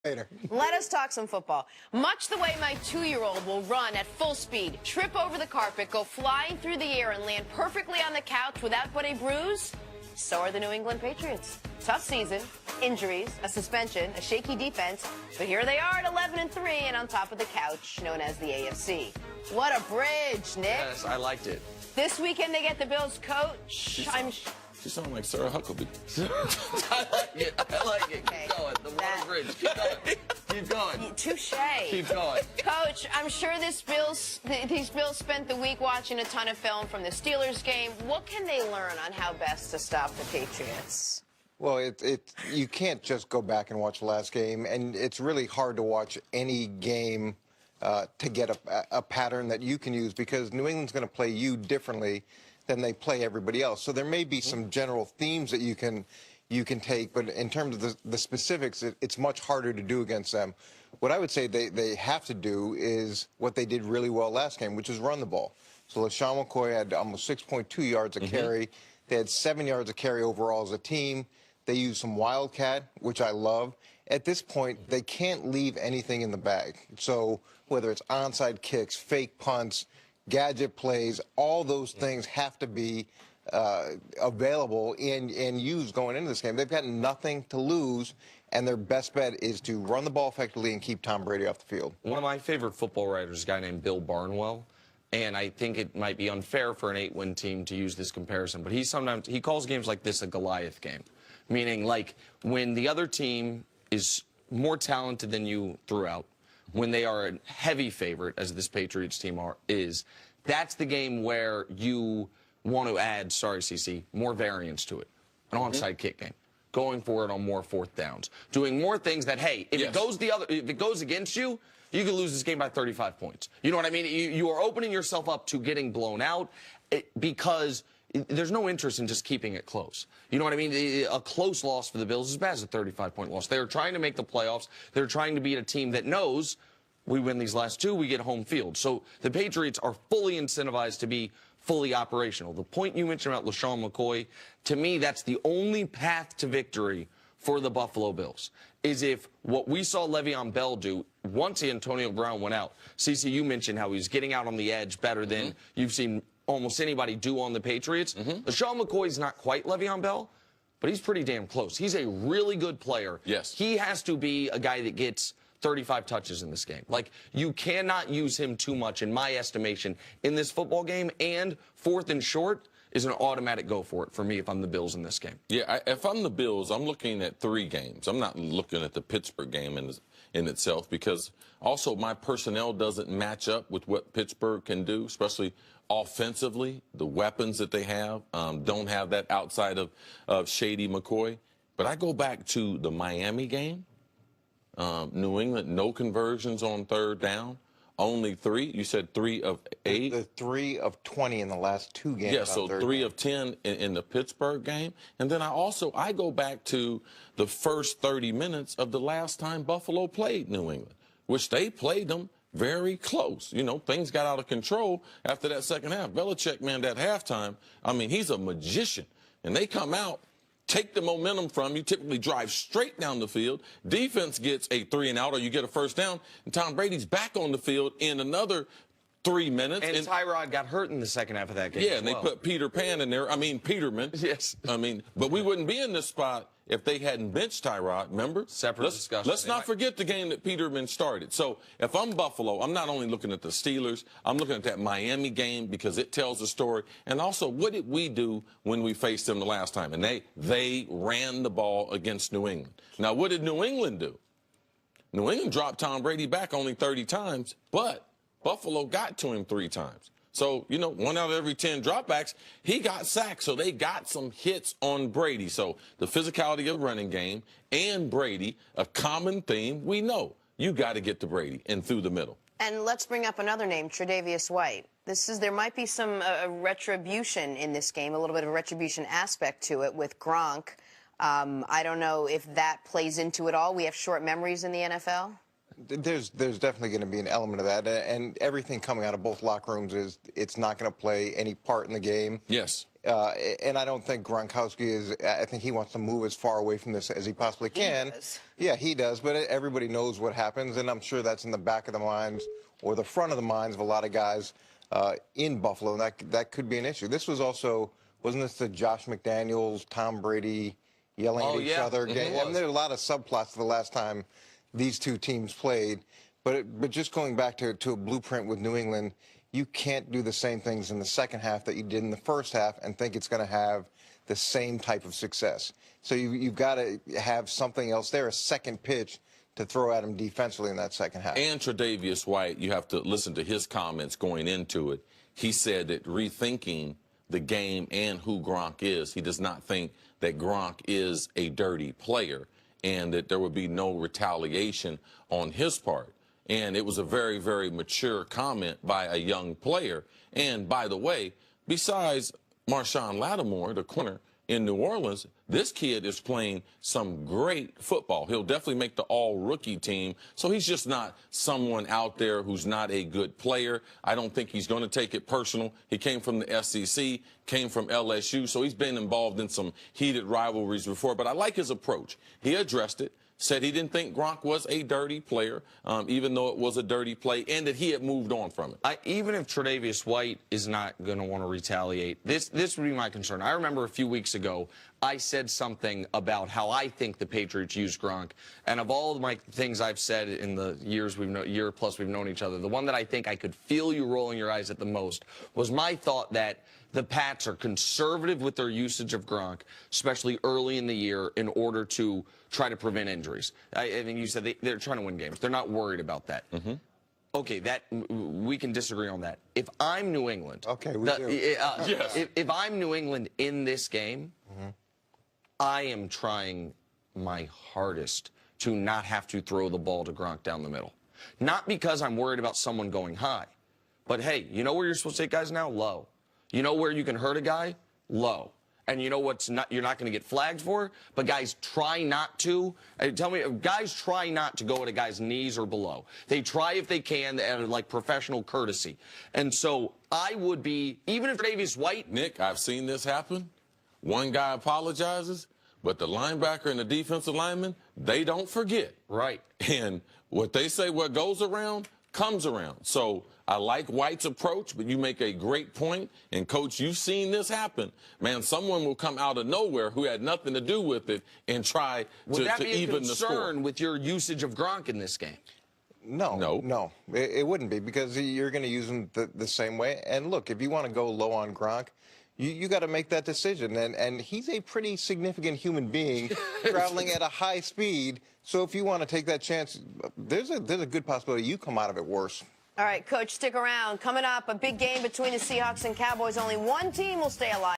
Later. Let us talk some football. Much the way my 2-year-old will run at full speed, trip over the carpet, go flying through the air, and land perfectly on the couch without but a bruise, so are the New England Patriots. Tough season, injuries, a suspension, a shaky defense, but here they are at 11-3 and on top of the couch known as the AFC. What a bridge, Nick. Yes, I liked it. This weekend they get the Bills coach. She sounds like Sarah Huckabee. I like it. I like it. Okay. Keep going. The water bridge. Keep going. Keep going. Touche. Keep going. Coach, I'm sure these Bills spent the week watching a ton of film from the Steelers game. What can they learn on how best to stop the Patriots? Well, you can't just go back and watch the last game, and it's really hard to watch any game to get a pattern that you can use, because New England's going to play you differently than they play everybody else. So there may be some general themes that you can take, but in terms of the specifics, it's much harder to do against them. What I would say they have to do is what they did really well last game, which is run the ball. So LaShawn McCoy had almost 6.2 yards a carry. They had 7 yards a carry overall as a team. They used some wildcat, which I love. At this point, they can't leave anything in the bag. So whether it's onside kicks, fake punts, gadget plays, all those things have to be available and used going into this game. They've got nothing to lose, and their best bet is to run the ball effectively and keep Tom Brady off the field. One of my favorite football writers is a guy named Bill Barnwell, and I think it might be unfair for an 8-win team to use this comparison, but he calls games like this a Goliath game, meaning like when the other team is more talented than you throughout, when they are a heavy favorite, as this Patriots team is, that's the game where you want to add, sorry, CC, more variance to it. An onside kick game. Going for it on more fourth downs. Doing more things that, hey, if it goes against you, you could lose this game by 35 points. You know what I mean? You are opening yourself up to getting blown out because there's no interest in just keeping it close. You know what I mean? A close loss for the Bills is as bad as a 35-point loss. They're trying to make the playoffs. They're trying to beat a team that knows we win these last two, we get home field. So the Patriots are fully incentivized to be fully operational. The point you mentioned about LaShawn McCoy, to me, that's the only path to victory for the Buffalo Bills, is if what we saw Le'Veon Bell do once Antonio Brown went out. CC, you mentioned how he's getting out on the edge better than you've seen almost anybody do on the Patriots. LaShawn McCoy's not quite Le'Veon Bell, but he's pretty damn close. He's a really good player. Yes. He has to be a guy that gets 35 touches in this game. Like, you cannot use him too much, in my estimation, in this football game, and fourth and short is an automatic go for it for me if I'm the Bills in this game. Yeah, if I'm the Bills, I'm looking at 3 games. I'm not looking at the Pittsburgh game in itself, because also my personnel doesn't match up with what Pittsburgh can do, especially offensively. The weapons that they have don't have that outside of Shady McCoy. But I go back to the Miami game. New England, no conversions on third down. Only 3. You said 3 of 8. The 3 of 20 in the last 2 games. Yeah, so 3 of 10 in the Pittsburgh game. And then I go back to the first 30 minutes of the last time Buffalo played New England, which they played them very close. You know, things got out of control after that second half. Belichick, man, that halftime, I mean, he's a magician. And they come out, take the momentum from you, typically drive straight down the field. Defense gets a 3 and out, or you get a first down, and Tom Brady's back on the field in another 3 minutes. And Tyrod got hurt in the second half of that game. Yeah, and they put Peter Pan in there. I mean, Peterman. Yes. I mean, but we wouldn't be in this spot if they hadn't benched Tyrod, remember? Separate discussion. Let's not forget the game that Peterman started. So if I'm Buffalo, I'm not only looking at the Steelers, I'm looking at that Miami game because it tells the story. And also, what did we do when we faced them the last time? And they ran the ball against New England. Now, what did New England do? New England dropped Tom Brady back only 30 times, but Buffalo got to him 3 times. So, you know, 1 out of every 10 dropbacks, he got sacked. So they got some hits on Brady. So the physicality of the running game and Brady, a common theme, we know. You got to get to Brady and through the middle. And let's bring up another name, Tre'Davious White. There might be some retribution in this game, a little bit of a retribution aspect to it with Gronk. I don't know if that plays into it all. We have short memories in the NFL. There's definitely going to be an element of that, and everything coming out of both locker rooms is it's not going to play any part in the game. Yes. And I don't think Gronkowski is. I think he wants to move as far away from this as he possibly can. Does. Yeah, he does. But everybody knows what happens, and I'm sure that's in the back of the minds or the front of the minds of a lot of guys in Buffalo, and that could be an issue. This was also, wasn't this the Josh McDaniels, Tom Brady yelling at each other game? I mean, there are a lot of subplots to the last time these two teams played. But just going back to a blueprint with New England, you can't do the same things in the second half that you did in the first half and think it's going to have the same type of success. So you've got to have something else there, a second pitch to throw at him defensively in that second half. And Tre'Davious White, you have to listen to his comments going into it. He said that rethinking the game and who Gronk is, he does not think that Gronk is a dirty player and that there would be no retaliation on his part. And it was a very, very mature comment by a young player. And by the way, besides Marshawn Lattimore, the corner in New Orleans, this kid is playing some great football. He'll definitely make the all-rookie team. So he's just not someone out there who's not a good player. I don't think he's going to take it personal. He came from the SEC, came from LSU, so he's been involved in some heated rivalries before. But I like his approach. He addressed it. Said he didn't think Gronk was a dirty player, even though it was a dirty play, and that he had moved on from it. Even if Tre'Davious White is not going to want to retaliate, this would be my concern. I remember a few weeks ago, I said something about how I think the Patriots use Gronk, and of all of my things I've said in the year plus we've known each other, the one that I think I could feel you rolling your eyes at the most was my thought that the Pats are conservative with their usage of Gronk, especially early in the year, in order to try to prevent injuries. I think you said they're trying to win games. They're not worried about that. Mm-hmm. Okay, we can disagree on that. If I'm New England, okay, we do. Yes. If I'm New England in this game, I am trying my hardest to not have to throw the ball to Gronk down the middle. Not because I'm worried about someone going high, but hey, you know where you're supposed to take guys now? Low. You know where you can hurt a guy? Low. And you know what's not you're not going to get flagged for? But guys try not to. Tell me, guys try not to go at a guy's knees or below. They try if they can, like professional courtesy. And so I would be, even if Tre'Davious White. Nick, I've seen this happen. One guy apologizes, but the linebacker and the defensive lineman, they don't forget. Right. And what they say, what goes around, comes around. So I like White's approach, but you make a great point. And, Coach, you've seen this happen. Man, someone will come out of nowhere who had nothing to do with it and try to even the score. Would that be a concern with your usage of Gronk in this game? No. It wouldn't be, because you're going to use him the same way. And, look, if you want to go low on Gronk, you got to make that decision. And he's a pretty significant human being traveling at a high speed. So if you want to take that chance, there's a good possibility you come out of it worse. All right, Coach, stick around. Coming up, a big game between the Seahawks and Cowboys. Only one team will stay alive.